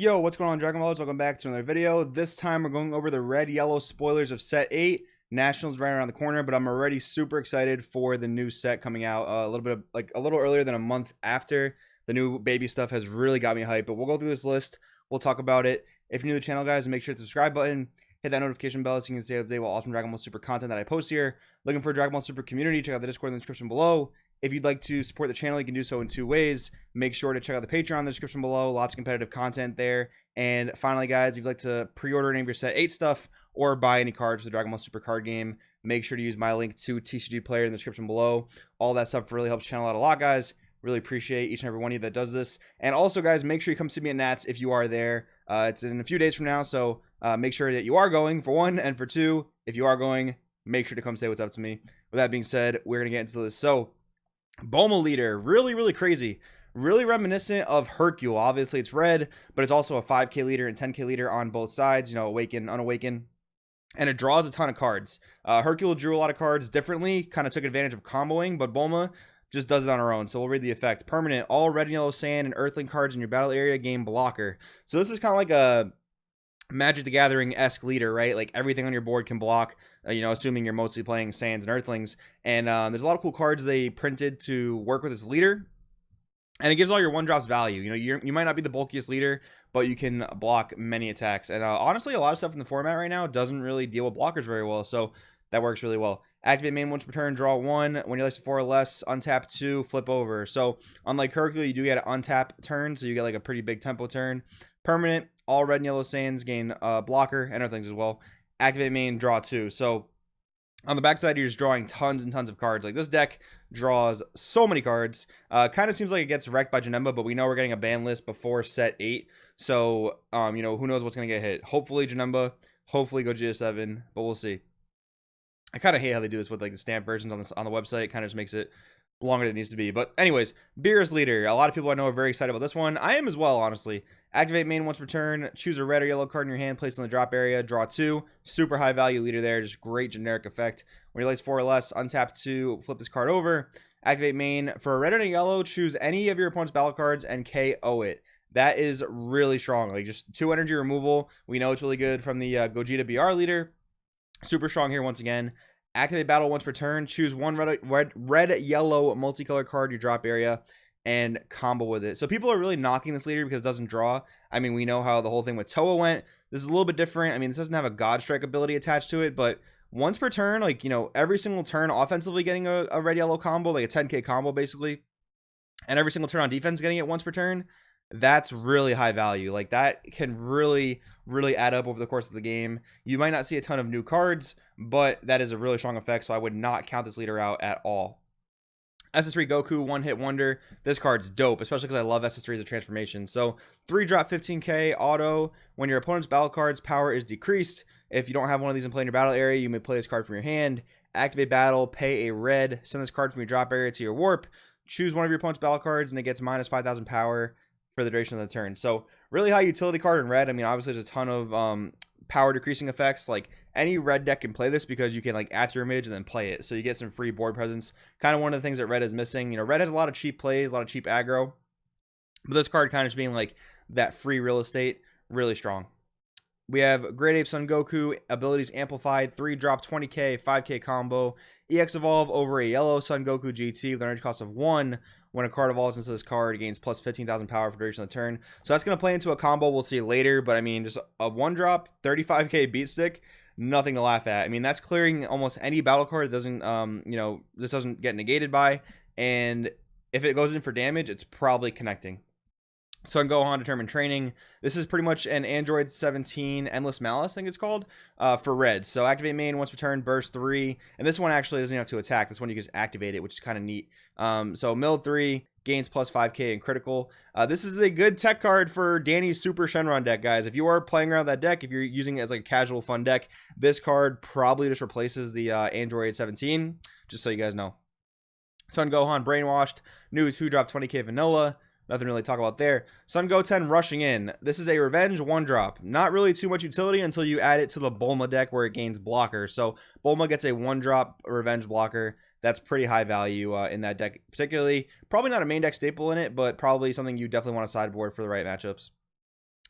Yo, what's going on, Dragon Ballers? Welcome back to another video. This time we're going over the red-yellow spoilers of set 8. Nationals right around the corner, but I'm already super excited for the new set coming out a little earlier than a month after. The new baby stuff has really got me hyped, but we'll go through this list. We'll talk about it. If you're new to the channel, guys, make sure to subscribe button, hit that notification bell so you can stay up to date with awesome Dragon Ball Super content that I post here. Looking for a Dragon Ball Super community, check out the Discord in the description below. If you'd like to support the channel, you can do so in two ways. Make sure to check out the Patreon in the description below. Lots of competitive content there. And finally, guys, if you'd like to pre-order any of your Set 8 stuff or buy any cards for the Dragon Ball Super card game, make sure to use my link to TCG Player in the description below. All that stuff really helps the channel out a lot, guys. Really appreciate each and every one of you that does this. And also, guys, make sure you come see me at Nats if you are there. It's in a few days from now, so make sure that you are going, for one. And for two, if you are going, make sure to come say what's up to me. With that being said, we're going to get into this. So, Bulma leader, really crazy, really reminiscent of Hercule. Obviously it's red, but it's also a 5k leader and 10k leader on both sides, you know, awaken, unawaken, and it draws a ton of cards. Hercule drew a lot of cards differently, kind of took advantage of comboing, but Bulma just does it on her own. So we'll read the effect. Permanent, all red and yellow sand and earthling cards in your battle area gain blocker. So this is kind of like a Magic the Gathering-esque leader, right? Like everything on your board can block, you know, assuming you're mostly playing Sands and Earthlings. And there's a lot of cool cards they printed to work with this leader. And it gives all your one-drops value. You know, you might not be the bulkiest leader, but you can block many attacks. And honestly, a lot of stuff in the format right now doesn't really deal with blockers very well. So that works really well. Activate main once per turn, draw 1. When you place 4 or less, untap 2, flip over. So unlike Hercule, you do get an untap turn. So you get like a pretty big tempo turn. Permanent, all red and yellow sands gain blocker and other things as well. Activate main, draw 2. So on the backside, you're just drawing tons and tons of cards. Like this deck draws so many cards. Kind of seems like it gets wrecked by Janemba, but we know we're getting a ban list before set 8. So, you know, who knows what's going to get hit. Hopefully Janemba, hopefully Gogeta 7, but we'll see. I kind of hate how they do this with like the stamp versions on the website. Kind of just makes it longer than it needs to be. But anyways, Beerus leader. A lot of people I know are very excited about this one. I am as well, honestly. Activate main once per turn. Choose a red or yellow card in your hand. Place it in the drop area. Draw 2. Super high value leader there. Just great generic effect. When you place 4 or less, untap 2. Flip this card over. Activate main. For a red and a yellow, choose any of your opponent's battle cards and KO it. That is really strong. Like just 2 energy removal. We know it's really good from the Gogeta BR leader. Super strong here once again. Activate battle once per turn. Choose one red yellow multicolor card in your drop area and combo with it. So people are really knocking this leader because it doesn't draw. I mean, we know how the whole thing with Toa went. This is a little bit different. I mean, this doesn't have a God Strike ability attached to it, but once per turn, like, you know, every single turn offensively getting a red yellow combo, like a 10k combo basically, and every single turn on defense getting it once per turn. That's really high value. Like that can really add up over the course of the game. You might not see a ton of new cards, but that is a really strong effect, so I would not count this leader out at all. SS3 Goku, one hit wonder. This card's dope, especially because I love SS3 as a transformation. So 3 drop 15k auto. When your opponent's battle card's power is decreased, if you don't have one of these in play in your battle area, you may play this card from your hand. Activate battle, pay a red, send this card from your drop area to your warp. Choose one of your opponent's battle cards, and it gets minus 5,000 power for the duration of the turn. So really high utility card in red. I mean, obviously there's a ton of power decreasing effects. Like any red deck can play this because you can like after image and then play it, so you get some free board presence. Kind of one of the things that red is missing. You know, red has a lot of cheap plays, a lot of cheap aggro, but this card kind of just being like that free real estate, really strong. We have Great Ape Son Goku, abilities amplified, 3 drop 20k, 5k combo. EX evolve over a yellow Son Goku GT with an energy cost of 1. When a card evolves into this card, it gains plus 15,000 power for the duration of the turn. So that's going to play into a combo we'll see later, but I mean, just a 1 drop, 35k beat stick, nothing to laugh at. I mean, that's clearing almost any battle card that doesn't, you know, this doesn't get negated by, and if it goes in for damage, it's probably connecting. Son Gohan Determined Training. This is pretty much an Android 17 Endless Malice, I think it's called, for red. So activate main once per turn, burst 3. And this one actually doesn't have to attack. This one you can just activate it, which is kind of neat. So mill 3, gains plus 5k and critical. This is a good tech card for Danny's Super Shenron deck, guys. If you are playing around that deck, if you're using it as like a casual fun deck, this card probably just replaces the Android 17, just so you guys know. Son Gohan Brainwashed. News who dropped 20k vanilla. Nothing really to talk about there. Son Goten rushing in. This is a revenge 1-drop. Not really too much utility until you add it to the Bulma deck where it gains blocker. So Bulma gets a 1-drop revenge blocker. That's pretty high value in that deck particularly. Probably not a main deck staple in it, but probably something you definitely want to sideboard for the right matchups.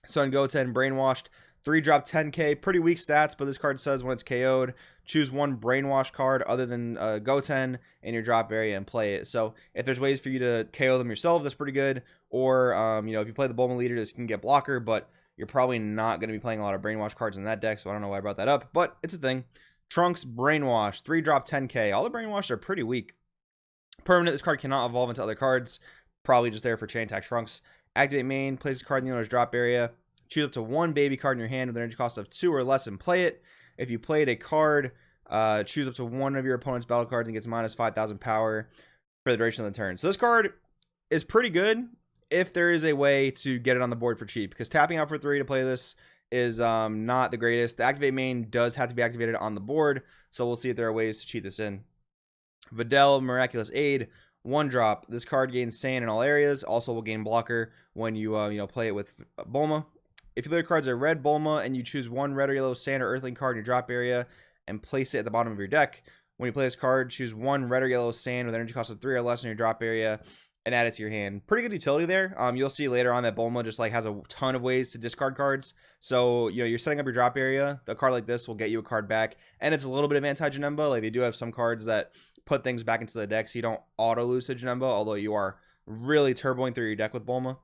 Sun Goten, Brainwashed, 3-drop 10k, pretty weak stats, but this card says when it's KO'd, choose one Brainwash card other than Goten in your drop area and play it. So if there's ways for you to KO them yourselves, that's pretty good. Or, if you play the Bulma leader, this can get blocker, but you're probably not going to be playing a lot of Brainwash cards in that deck, so I don't know why I brought that up, but it's a thing. Trunks, Brainwash, 3-drop 10k. All the Brainwash are pretty weak. Permanent, this card cannot evolve into other cards. Probably just there for chain attack Trunks. Activate main, place a card in the owner's drop area. Choose up to one baby card in your hand with an energy cost of 2 or less and play it. If you played a card, choose up to one of your opponent's battle cards and gets minus 5,000 power for the duration of the turn. So this card is pretty good if there is a way to get it on the board for cheap, because tapping out for 3 to play this is not the greatest. The activate main does have to be activated on the board, so we'll see if there are ways to cheat this in. Videl, Miraculous Aid, 1-drop. This card gains Sand in all areas. Also will gain blocker when you play it with Bulma. If your other cards are red Bulma and you choose one red or yellow Sand or Earthling card in your drop area and place it at the bottom of your deck, when you play this card, choose one red or yellow Sand with energy cost of 3 or less in your drop area and add it to your hand. Pretty good utility there. You'll see later on that Bulma just has a ton of ways to discard cards. So you're setting up your drop area. A card like this will get you a card back, and it's a little bit of anti-Janemba. Like, they do have some cards that put things back into the deck so you don't auto lose to Janemba, although you are really turboing through your deck with Bulma.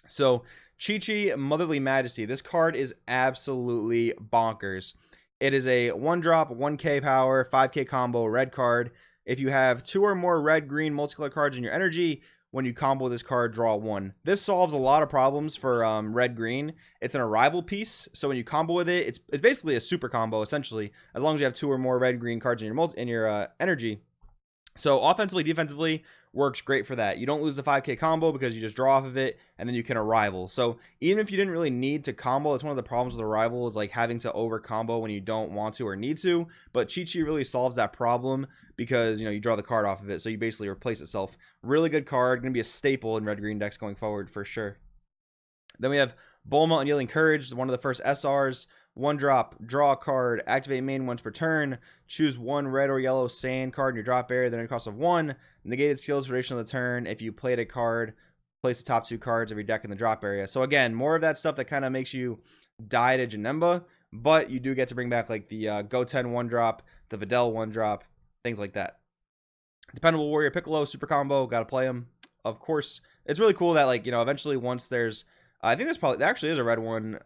So Chi-Chi, Motherly Majesty. This card is absolutely bonkers. It is a 1-drop, 1k power, 5k combo, red card. If you have 2 or more red-green multicolor cards in your energy, when you combo this card, draw 1. This solves a lot of problems for red-green. It's an arrival piece, so when you combo with it, it's basically a super combo, essentially, as long as you have 2 or more red-green cards in your energy. So offensively, defensively, works great for that. You don't lose the 5k combo because you just draw off of it, and then you can arrival. So even if you didn't really need to combo, that's one of the problems with arrival, is like having to over combo when you don't want to or need to. But Chi-Chi really solves that problem because you draw the card off of it, so you basically replace itself. Really good card, gonna be a staple in red green decks going forward for sure. Then we have Bulma, Unyielding Courage, one of the first SRs. 1-drop, draw a card, activate main once per turn, choose one red or yellow Sand card in your drop area, then a cost of 1, negate its skills for duration of the turn. If you played a card, place the top 2 cards of your deck in the drop area. So again, more of that stuff that kind of makes you die to Janemba, but you do get to bring back like the Goten 1-drop, the Videl 1-drop, things like that. Dependable Warrior Piccolo, super combo, gotta play him. Of course, it's really cool that eventually once there's, I think there actually is a red one,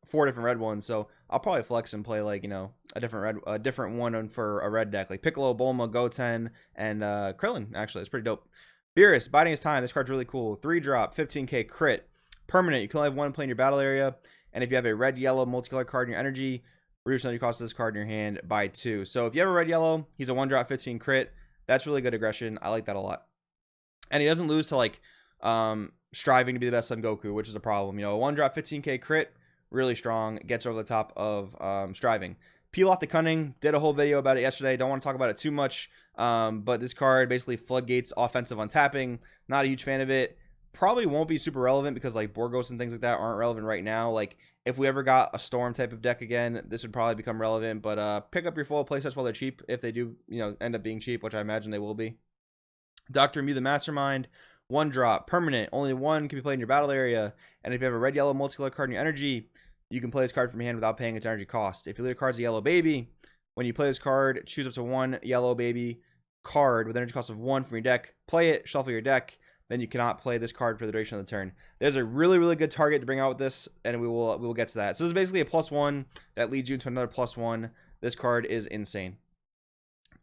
4 different red ones, so I'll probably flex and play a different one for a red deck, like Piccolo, Bulma, Goten, and Krillin. Actually, it's pretty dope. Beerus, Biding His Time. This card's really cool. 3-drop, 15k crit, permanent. You can only have one play in your battle area, and if you have a red-yellow multicolor card in your energy, reduce the energy cost of this card in your hand by 2. So if you have a red-yellow, he's a 1-drop, 15 crit. That's really good aggression. I like that a lot, and he doesn't lose to striving to be the best Son Goku, which is a problem. A 1-drop, 15k crit. Really strong, gets over the top of striving. Peel Off the Cunning, did a whole video about it yesterday. Don't want to talk about it too much, but this card basically floodgates offensive untapping. Not a huge fan of it. Probably won't be super relevant because Borgos and things like that aren't relevant right now. If we ever got a Storm type of deck again, this would probably become relevant. But pick up your full playsets while they're cheap, if they do end up being cheap, which I imagine they will be. Dr. Mew the Mastermind, 1-drop, permanent, only one can be played in your battle area, and if you have a red-yellow multicolor card in your energy, you can play this card from your hand without paying its energy cost. If your leader card's a yellow baby, when you play this card, choose up to one yellow baby card with energy cost of 1 from your deck, play it, shuffle your deck, then you cannot play this card for the duration of the turn. There's a really, really good target to bring out with this, and we will get to that. So this is basically a +1 that leads you into another +1. This card is insane.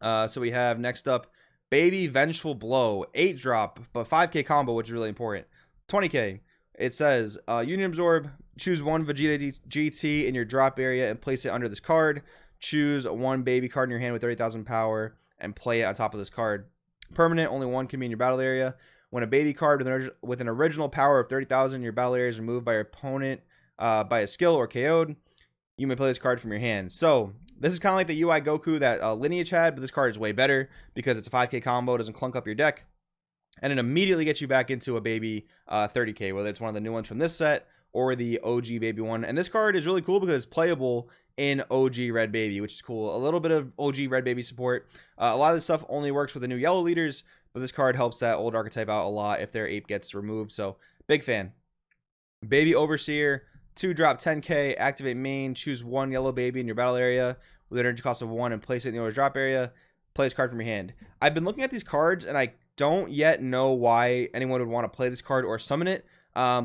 So we have next up Baby Vengeful Blow, 8-drop, but 5k combo, which is really important. 20k. It says, Union Absorb, choose one Vegeta GT in your drop area and place it under this card. Choose one baby card in your hand with 30,000 power and play it on top of this card. Permanent, only one can be in your battle area. When a baby card with an original power of 30,000 in your battle area is removed by your opponent by a skill or KO'd, you may play this card from your hand. So this is kind of like the UI Goku that Lineage had, but this card is way better because it's a 5k combo, doesn't clunk up your deck, and it immediately gets you back into a baby 30k, whether it's one of the new ones from this set or the OG baby one. And this card is really cool because it's playable in OG Red Baby, which is cool. A little bit of OG Red Baby support. A lot of this stuff only works with the new yellow leaders, but this card helps that old archetype out a lot if their ape gets removed. So big fan. Baby Overseer, 2 drop 10k, activate main, choose 1 yellow baby in your battle area with an energy cost of 1 and place it in the order drop area. Play this card from your hand. I've been looking at these cards and I don't yet know why anyone would want to play this card or summon it.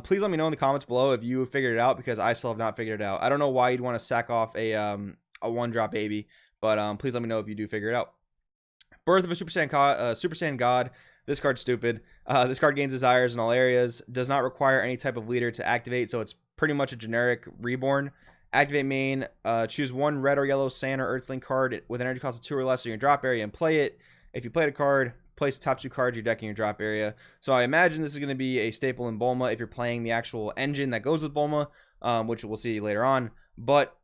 Please let me know in the comments below if you figured it out, because I still have not figured it out. I don't know why you'd want to sack off a 1-drop baby, but please let me know if you do figure it out. Birth of a Super Saiyan God. This card's stupid. This card gains desires in all areas. Does not require any type of leader to activate, so it's pretty much a generic reborn. Activate main. Choose 1 red or yellow Saiyan or Earthling card with an energy cost of 2 or less in your drop area and play it. If you played a card, place the top 2 cards of your deck in your drop area. So I imagine this is going to be a staple in Bulma if you're playing the actual engine that goes with Bulma, which we'll see later on. But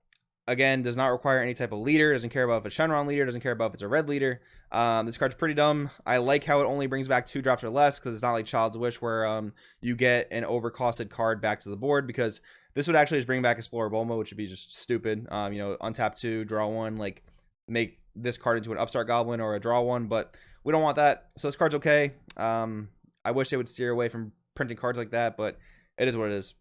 again, does not require any type of leader. Doesn't care about if it's Shenron leader. Doesn't care about if it's a red leader. This card's pretty dumb. I like how it only brings back 2 drops or less, because it's not like Child's Wish where you get an overcosted card back to the board, because this would actually just bring back Explorer Bulma, which would be just stupid. Untap 2, draw 1, like make this card into an upstart goblin or a draw 1, but we don't want that. So this card's okay. I wish they would steer away from printing cards like that, but it is what it is.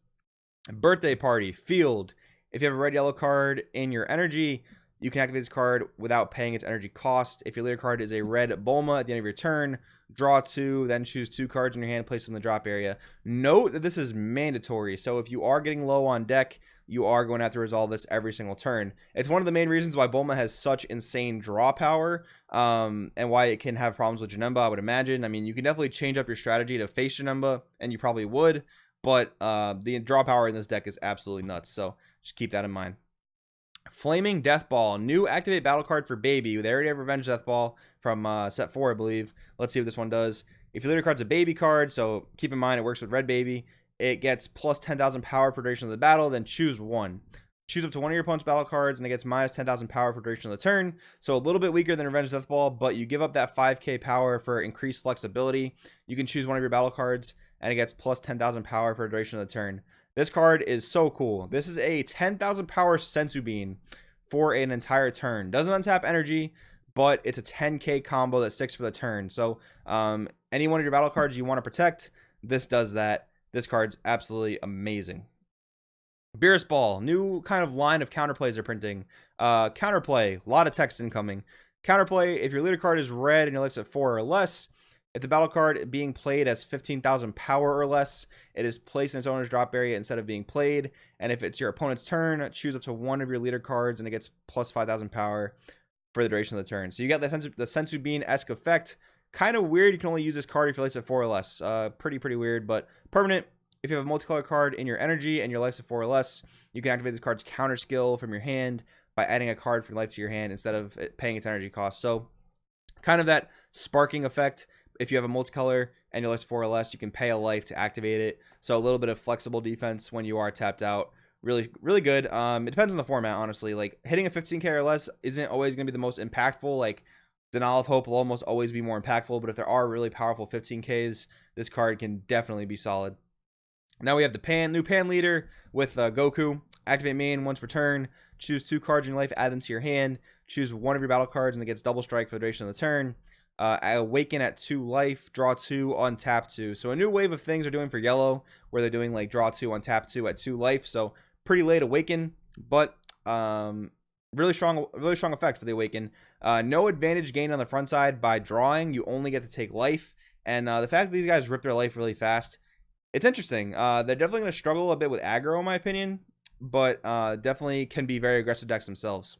Birthday Party. Field. If you have a red yellow card in your energy, you can activate this card without paying its energy cost. If your leader card is a red Bulma at the end of your turn, draw 2, then choose 2 cards in your hand, place them in the drop area. Note that this is mandatory, so if you are getting low on deck, you are going to have to resolve this every single turn. It's one of the main reasons why Bulma has such insane draw power, and why it can have problems with Janemba, I would imagine. I mean, you can definitely change up your strategy to face Janemba, and you probably would, but the draw power in this deck is absolutely nuts, so just keep that in mind. Flaming Death Ball. New activate battle card for Baby. They already have Revenge Death Ball from set 4, I believe. Let's see what this one does. If your leader card's a baby card, so keep in mind it works with Red Baby, it gets plus 10,000 power for duration of the battle, then choose 1. Choose up to 1 of your opponent's battle cards, and it gets minus 10,000 power for duration of the turn. So a little bit weaker than Revenge Death Ball, but you give up that 5k power for increased flexibility. You can choose 1 of your battle cards, and it gets plus 10,000 power for duration of the turn. This card is so cool. This is a 10,000 power Sensu Bean for an entire turn. Doesn't untap energy, but it's a 10k combo that sticks for the turn. So any one of your battle cards you want to protect, this does that. This card's absolutely amazing. Beerus Ball. New kind of line of counterplays are printing. Counterplay. A lot of text incoming. Counterplay. If your leader card is red and your life's at 4 or less, if the battle card being played has 15,000 power or less, it is placed in its owner's drop area instead of being played. And if it's your opponent's turn, choose up to 1 of your leader cards, and it gets plus 5,000 power for the duration of the turn. So you got the Sensu Bean-esque effect. Kind of weird. You can only use this card if your life's at 4 or less. Pretty weird, but permanent. If you have a multicolor card in your energy and your life's at 4 or less, you can activate this card's counter skill from your hand by adding a card from your life to your hand instead of it paying its energy cost. So kind of that sparking effect. If you have a multicolor and your life's 4 or less, you can pay a life to activate it. So a little bit of flexible defense when you are tapped out. Really good. It depends on the format, honestly. Like, hitting a 15k or less isn't always going to be the most impactful. Like, Denial of Hope will almost always be more impactful, but if there are really powerful 15ks, this card can definitely be solid. Now we have the new Pan leader with Goku. Activate main once per turn. Choose 2 cards in your life, add them to your hand. Choose 1 of your battle cards, and it gets double strike for the duration of the turn. Awaken at 2 life, draw 2, untap 2. So a new wave of things are doing for yellow, where they're doing like draw 2, untap 2 at 2 life. So pretty late awaken, but really strong effect for the awaken. No advantage gained on the front side by drawing. You only get to take life, and the fact that these guys rip their life really fast, it's interesting. They're definitely going to struggle a bit with aggro, in my opinion, but definitely can be very aggressive decks themselves.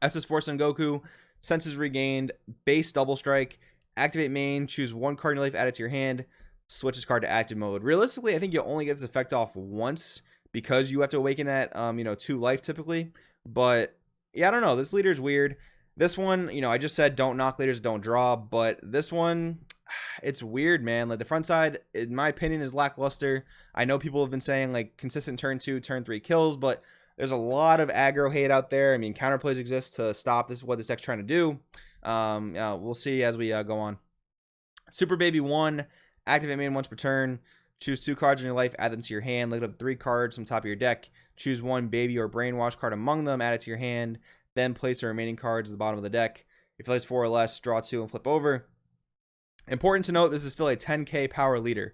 SS Force and Goku. Senses regained, base double strike, activate main, choose 1 card in your life, add it to your hand, switch this card to active mode. Realistically, I think you only get this effect off once because you have to awaken at 2 life typically. But yeah, I don't know. This leader is weird. This one, I just said don't knock leaders, don't draw, but this one, it's weird, man. Like, the front side, in my opinion, is lackluster. I know people have been saying like consistent turn 2, turn 3 kills, but there's a lot of aggro hate out there. I mean, counterplays exist to stop this. What this deck's trying to do. We'll see as we go on. Super Baby 1. Activate main once per turn. Choose 2 cards in your life. Add them to your hand. Look up 3 cards from top of your deck. Choose 1 Baby or Brainwash card among them. Add it to your hand. Then place the remaining cards at the bottom of the deck. If you place 4 or less, draw 2 and flip over. Important to note, this is still a 10k power leader.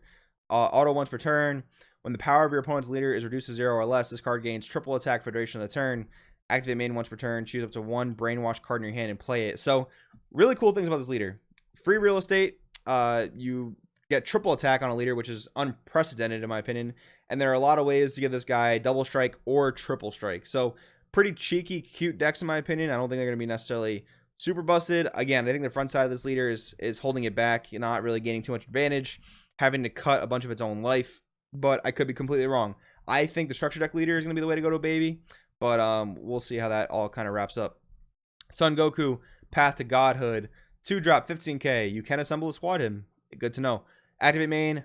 Auto once per turn. When the power of your opponent's leader is reduced to 0 or less, this card gains triple attack for the duration of the turn. Activate main once per turn. Choose up to one brainwash card in your hand and play it. So, really cool things about this leader. Free real estate. You get triple attack on a leader, which is unprecedented in my opinion. And there are a lot of ways to give this guy double strike or triple strike. So, pretty cheeky, cute decks in my opinion. I don't think they're going to be necessarily super busted. Again, I think the front side of this leader is holding it back. You're not really gaining too much advantage, having to cut a bunch of its own life. But I could be completely wrong. I think the structure deck leader is going to be the way to go to, baby. But we'll see how that all kind of wraps up. Son Goku, Path to Godhood. 2-drop, 15k. You can assemble a squad him. Good to know. Activate main.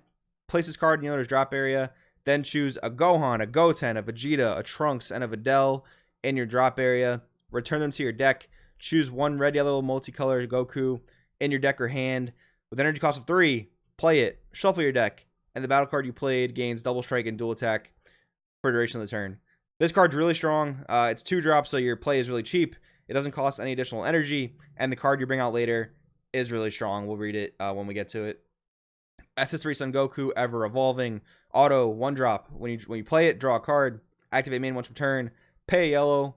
Place this card in the owner's drop area. Then choose a Gohan, a Goten, a Vegeta, a Trunks, and a Videl in your drop area. Return them to your deck. Choose one red-yellow multicolored Goku in your deck or hand. With energy cost of 3, play it. Shuffle your deck. And the battle card you played gains double strike and dual attack for the duration of the turn. This card's really strong. It's 2 drops, so your play is really cheap. It doesn't cost any additional energy. And the card you bring out later is really strong. We'll read it when we get to it. SS3 Son Goku, Ever Evolving. Auto, 1 drop. When you play it, draw a card. Activate main once per turn. Pay a yellow.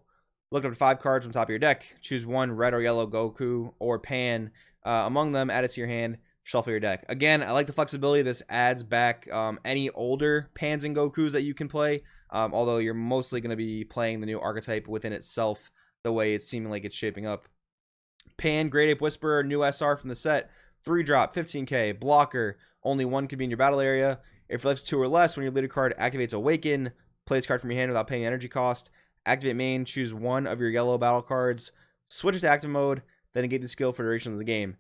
Look up to 5 cards from the top of your deck. Choose one red or yellow Goku or Pan among them. Add it to your hand. Shuffle your deck. Again, I like the flexibility. This adds back any older Pans and Gokus that you can play. Although you're mostly going to be playing the new archetype within itself the way it's seeming like it's shaping up. Pan, Great Ape Whisperer, new SR from the set. 3-drop, 15k. Blocker. Only one can be in your battle area. If your life's 2 or less, when your leader card activates Awaken, play this card from your hand without paying energy cost. Activate main, choose one of your yellow battle cards, switch it to active mode, then negate the skill for the duration of the game.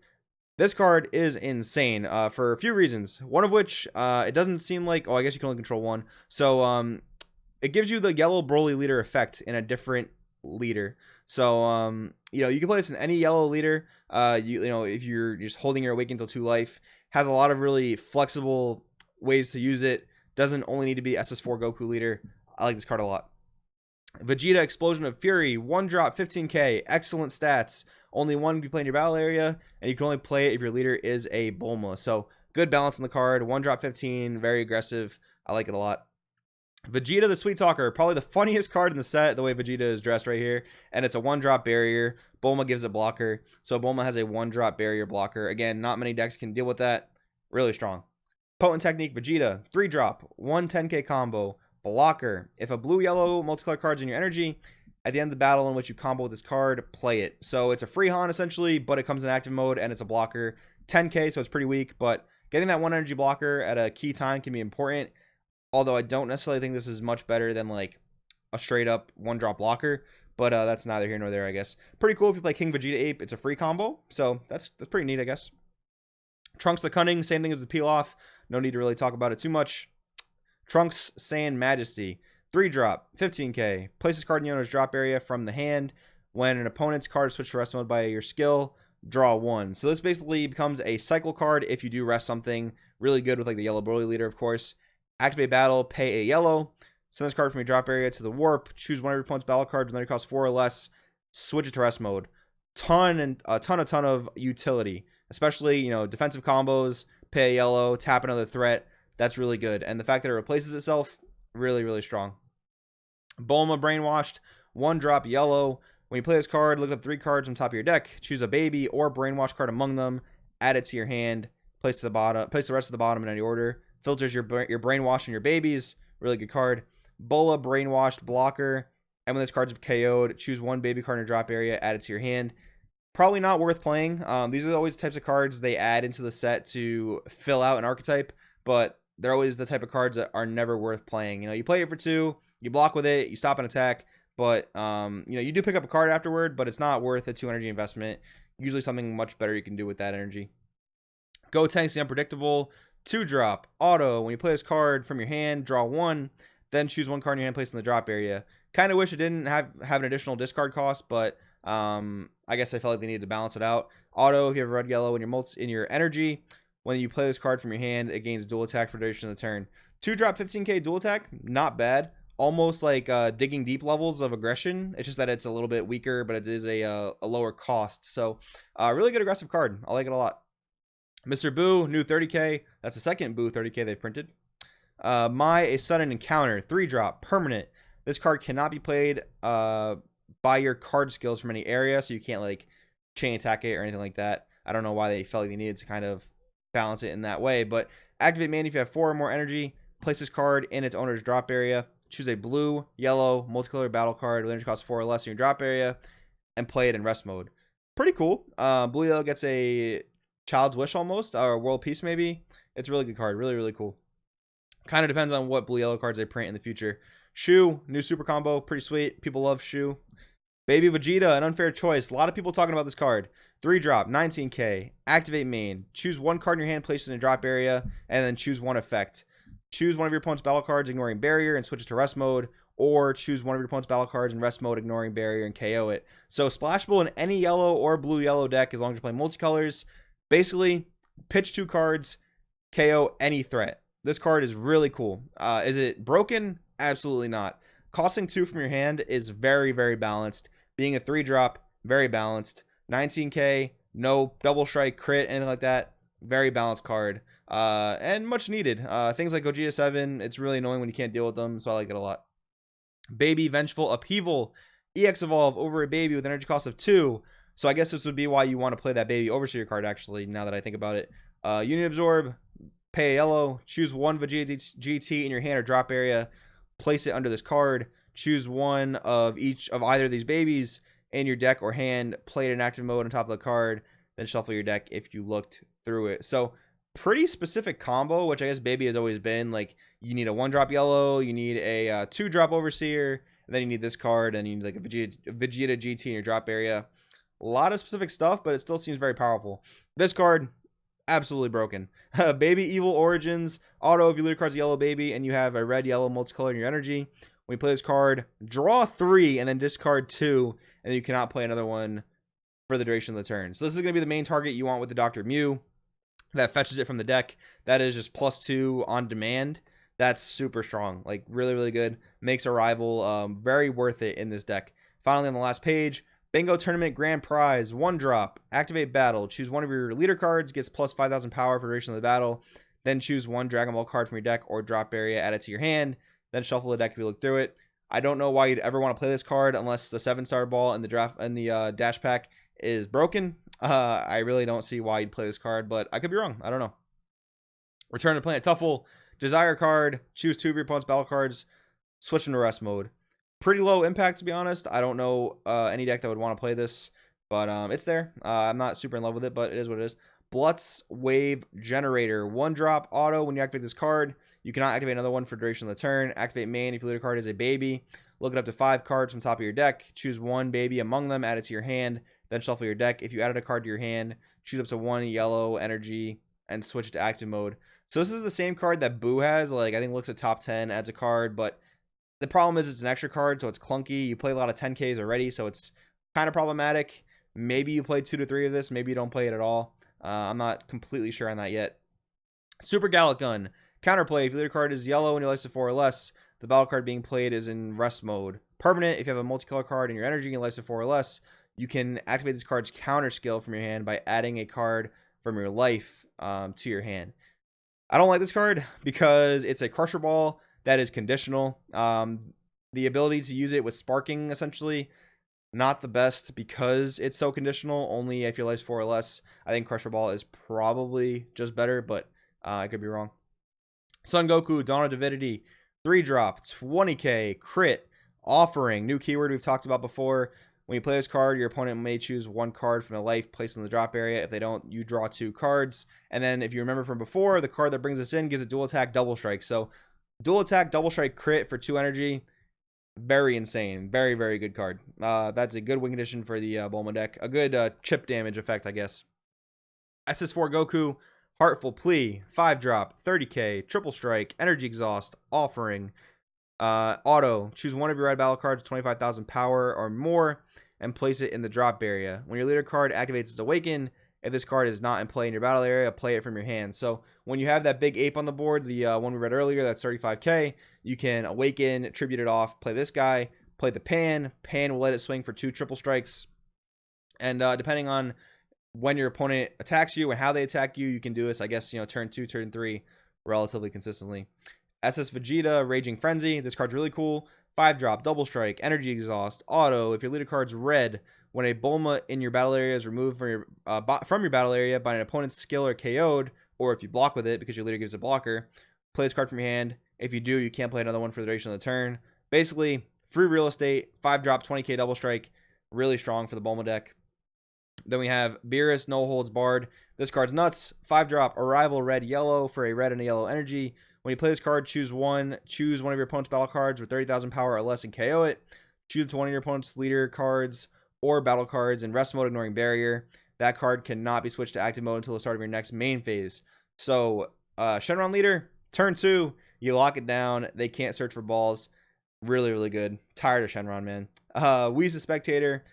This card is insane for a few reasons. One of which, it doesn't seem like... Oh, I guess you can only control one. So, it gives you the yellow Broly leader effect in a different leader. So, you can play this in any yellow leader. If you're just holding your Awaken until 2 life. Has a lot of really flexible ways to use it. Doesn't only need to be SS4 Goku leader. I like this card a lot. Vegeta, Explosion of Fury, 1-drop, 15k, excellent stats. Only one can be played in your battle area, and you can only play it if your leader is a Bulma. So, good balance on the card, 1-drop, 15, very aggressive. I like it a lot. Vegeta, the Sweet Talker, probably the funniest card in the set, the way Vegeta is dressed right here. And it's a 1-drop barrier. Bulma gives a blocker. So, Bulma has a 1-drop barrier blocker. Again, not many decks can deal with that. Really strong. Potent Technique, Vegeta, 3-drop, 1-10k combo. Blocker. If a blue-yellow multicolor card's in your energy, at the end of the battle in which you combo with this card, play it. So it's a free Han essentially, but it comes in active mode and it's a blocker. 10k, so it's pretty weak, but getting that 1 energy blocker at a key time can be important. Although I don't necessarily think this is much better than like a straight up 1-drop blocker, but that's neither here nor there, I guess. Pretty cool if you play King Vegeta Ape. It's a free combo, so that's pretty neat, I guess. Trunks the Cunning, same thing as the Peel Off. No need to really talk about it too much. Trunks Saiyan Majesty, 3-drop, 15k. Place this card in the owner's drop area from the hand. When an opponent's card is switched to rest mode by your skill, draw 1. So this basically becomes a cycle card if you do rest something. Really good with like the yellow Broly leader, of course. Activate battle, pay a yellow. Send this card from your drop area to the warp. Choose one of your opponent's battle cards with energy cost 4 or less. Switch it to rest mode. A ton of utility. Especially, defensive combos, pay a yellow, tap another threat. That's really good. And the fact that it replaces itself, really, really strong. Bulma, Brainwashed, 1-drop yellow. When you play this card, look up 3 cards on top of your deck. Choose a baby or brainwash card among them. Add it to your hand. Place the rest of the bottom in any order. Filters your brainwash and your babies. Really good card. Bola, Brainwashed, blocker. And when this card's KO'd, choose 1 baby card in your drop area. Add it to your hand. Probably not worth playing. These are always the types of cards they add into the set to fill out an archetype. But they're always the type of cards that are never worth playing. You play it for 2, you block with it, you stop an attack, but you do pick up a card afterward, but it's not worth a 2 energy investment. Usually something much better you can do with that energy. Gotenks the Unpredictable, 2-drop, auto. When you play this card from your hand, draw 1, then choose 1 card in your hand, place in the drop area. Kind of wish it didn't have an additional discard cost, but I guess I felt like they needed to balance it out. Auto, if you have red, yellow in your energy. When you play this card from your hand, it gains dual attack for the duration of the turn. 2-drop 15k dual attack, not bad. Almost like digging deep levels of aggression. It's just that it's a little bit weaker, but it is a lower cost. So, really good aggressive card. I like it a lot. Mr. Boo, new 30k. That's the second Boo 30k they printed. A sudden encounter, 3-drop, permanent. This card cannot be played by your card skills from any area, so you can't like chain attack it or anything like that. I don't know why they felt like they needed to kind of balance it in that way, but activate main if you have 4 or more energy. Place this card in its owner's drop area. Choose a blue, yellow, multicolor battle card with energy cost 4 or less in your drop area, and play it in rest mode. Pretty cool. Blue yellow gets a Child's Wish almost, or World Peace maybe. It's a really good card. Really, really cool. Kind of depends on what blue yellow cards they print in the future. Shu, new super combo, pretty sweet. People love Shu. Baby Vegeta, an unfair choice. A lot of people talking about this card. 3-drop, 19k. Activate main. Choose one card in your hand, place it in a drop area, and then choose one effect. Choose one of your opponent's battle cards, ignoring barrier, and switch it to rest mode. Or choose one of your opponent's battle cards in rest mode, ignoring barrier, and KO it. So splashable in any yellow or blue-yellow deck as long as you're playing multicolors. Basically, pitch 2 cards, KO any threat. This card is really cool. Is it broken? Absolutely not. Costing 2 from your hand is very, very balanced. Being a 3-drop, very balanced. 19k, no double strike, crit, anything like that. Very balanced card. And much needed. Things like Gogeta 7, it's really annoying when you can't deal with them, so I like it a lot. Baby Vengeful Upheaval. EX Evolve over a baby with energy cost of 2. So I guess this would be why you want to play that Baby Overseer card, actually, now that I think about it. Unit Absorb, pay a yellow, choose one Vegeta GT in your hand or drop area, place it under this card, choose one of each of either of these babies in your deck or hand, play it in active mode on top of the card, then shuffle your deck if you looked through it. So pretty specific combo, which I guess Baby has always been. Like, you need a 1-drop yellow, you need a 2-drop Overseer, and then you need this card, and you need like a Vegeta GT in your drop area. A lot of specific stuff, but it still seems very powerful. This card, absolutely broken. Baby Evil Origins. Auto, if you lead a card's yellow baby and you have a red, yellow multicolor in your energy, when you play this card, draw 3 and then discard 2, and then you cannot play another one for the duration of the turn. So this is going to be the main target you want with the Dr. Mew. That fetches it from the deck. That is just +2 on demand. That's super strong. Like, really, really good. Makes a rival very worth it in this deck. Finally, on the last page, Bingo Tournament Grand Prize, 1-drop, activate battle, choose one of your leader cards, gets plus 5,000 power for the duration of the battle, then choose one Dragon Ball card from your deck or drop area, add it to your hand, then shuffle the deck if you look through it. I don't know why you'd ever want to play this card unless the 7-star ball in the draft and the dash pack is broken. I really don't see why you'd play this card, but I could be wrong. I don't know. Return to Planet Tuffle, desire card, choose 2 of your opponent's battle cards, switch into rest mode. Pretty low impact, to be honest. I don't know any deck that would want to play this, but it's there. I'm not super in love with it, but it is what it is. Blutz Wave Generator, 1-drop auto. When you activate this card, you cannot activate another one for duration of the turn. Activate main if you lead a card as a baby. Look it up to 5 cards from the top of your deck. Choose one baby among them, add it to your hand, then shuffle your deck. If you added a card to your hand, choose up to 1 yellow energy and switch it to active mode. So this is the same card that Boo has. Like, I think looks at top 10, adds a card, but the problem is it's an extra card, so it's clunky. You play a lot of 10Ks already, so it's kind of problematic. Maybe you play 2 to 3 of this. Maybe you don't play it at all. I'm not completely sure on that yet. Super Gallic Gun. Counterplay. If your leader card is yellow and your life's to 4 or less, the battle card being played is in rest mode. Permanent. If you have a multicolor card in your energy and your life's to 4 or less, you can activate this card's counter skill from your hand by adding a card from your life to your hand. I don't like this card because it's a Crusher Ball that is conditional. The ability to use it with sparking, essentially, not the best because it's so conditional. Only if your life's 4 or less. I think Crusher Ball is probably just better, but I could be wrong. Son Goku, Dawn of Divinity, 3-drop, 20k, crit, offering, new keyword we've talked about before. When you play this card, your opponent may choose 1 card from a life placed in the drop area. If they don't, you draw 2 cards. And then if you remember from before, the card that brings us in gives a dual attack, double strike. So dual attack, double strike, crit for 2 energy. Very insane. Very, very good card. That's a good win condition for the Bulma deck. A good chip damage effect, I guess. SS4 Goku, Heartful Plea, 5-drop, 30k, triple strike, energy exhaust, offering, auto. Choose one of your red battle cards with 25,000 power or more and place it in the drop area. When your leader card activates its awaken, if this card is not in play in your battle area, play it from your hand. So when you have that big ape on the board, the one we read earlier, that's 35k, you can awaken, tribute it off, play this guy, play the Pan. Pan will let it swing for 2 triple strikes. And depending on when your opponent attacks you and how they attack you, you can do this, I guess, turn 2, turn 3 relatively consistently. SS Vegeta, Raging Frenzy. This card's really cool. 5-drop, Double Strike, Energy Exhaust, Auto. If your leader card's red, when a Bulma in your battle area is removed from your battle area by an opponent's skill or KO'd, or if you block with it because your leader gives a blocker, play this card from your hand. If you do, you can't play another one for the duration of the turn. Basically, free real estate, 5-drop, 20k Double Strike. Really strong for the Bulma deck. Then we have Beerus, No Holds Barred. This card's nuts. 5-drop, Arrival, red, yellow for a red and a yellow energy. When you play this card, choose one of your opponent's battle cards with 30,000 power or less and KO it. Choose one of your opponent's leader cards or battle cards in rest mode, ignoring barrier. That card cannot be switched to active mode until the start of your next main phase. So, Shenron leader, turn 2, you lock it down. They can't search for balls. Really, really good. Tired of Shenron, man. Whis the Spectator,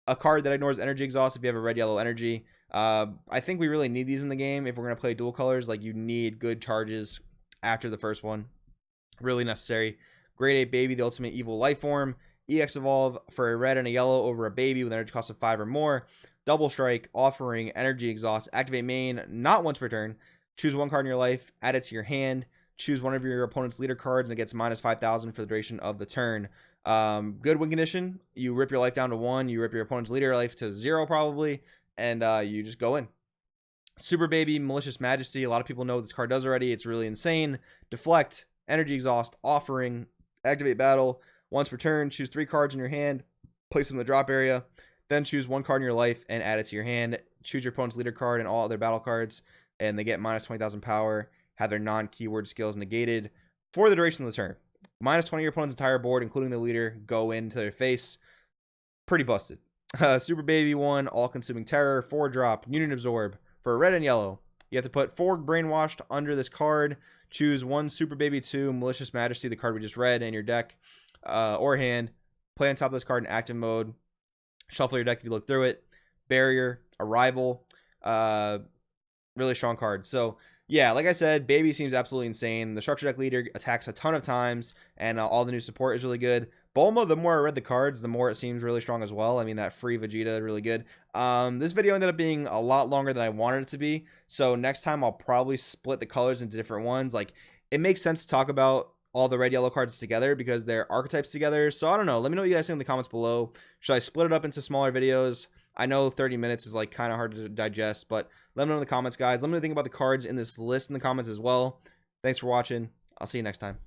a card that ignores energy exhaust if you have a red-yellow energy. I think we really need these in the game if we're going to play dual colors. Like, you need good charges after the first one. Really necessary. Grade 8 Baby, the ultimate evil life form. EX Evolve for a red and a yellow over a baby with an energy cost of 5 or more. Double Strike, offering energy exhaust. Activate main, not once per turn. Choose one card in your life, add it to your hand. Choose one of your opponent's leader cards, and it gets minus 5,000 for the duration of the turn. Good win condition. You rip your life down to 1. You rip your opponent's leader life to 0 probably, and you just go in. Super Baby, Malicious Majesty. A lot of people know what this card does already. It's really insane. Deflect, Energy Exhaust, Offering, Activate Battle. Once per turn, choose 3 cards in your hand, place them in the drop area. Then choose 1 card in your life and add it to your hand. Choose your opponent's leader card and all other battle cards, and they get minus 20,000 power. Have their non-keyword skills negated for the duration of the turn. Minus 20 your opponent's entire board, including the leader, go into their face. Pretty busted. Super Baby 1, All-Consuming Terror, 4-drop, Union Absorb. For red and yellow, you have to put 4 Brainwashed under this card. Choose 1 Super Baby 2, Malicious Majesty, the card we just read, in your deck or hand. Play on top of this card in active mode. Shuffle your deck if you look through it. Barrier, Arrival. Really strong card. So, yeah, like I said, Baby seems absolutely insane. The structure deck leader attacks a ton of times, and all the new support is really good. Bulma, the more I read the cards, the more it seems really strong as well. I mean, that free Vegeta, really good. This video ended up being a lot longer than I wanted it to be, so next time I'll probably split the colors into different ones. Like, it makes sense to talk about all the red-yellow cards together because they're archetypes together. So, I don't know. Let me know what you guys think in the comments below. Should I split it up into smaller videos? I know 30 minutes is like kind of hard to digest, but let me know in the comments, guys. Let me know what you think about the cards in this list in the comments as well. Thanks for watching. I'll see you next time.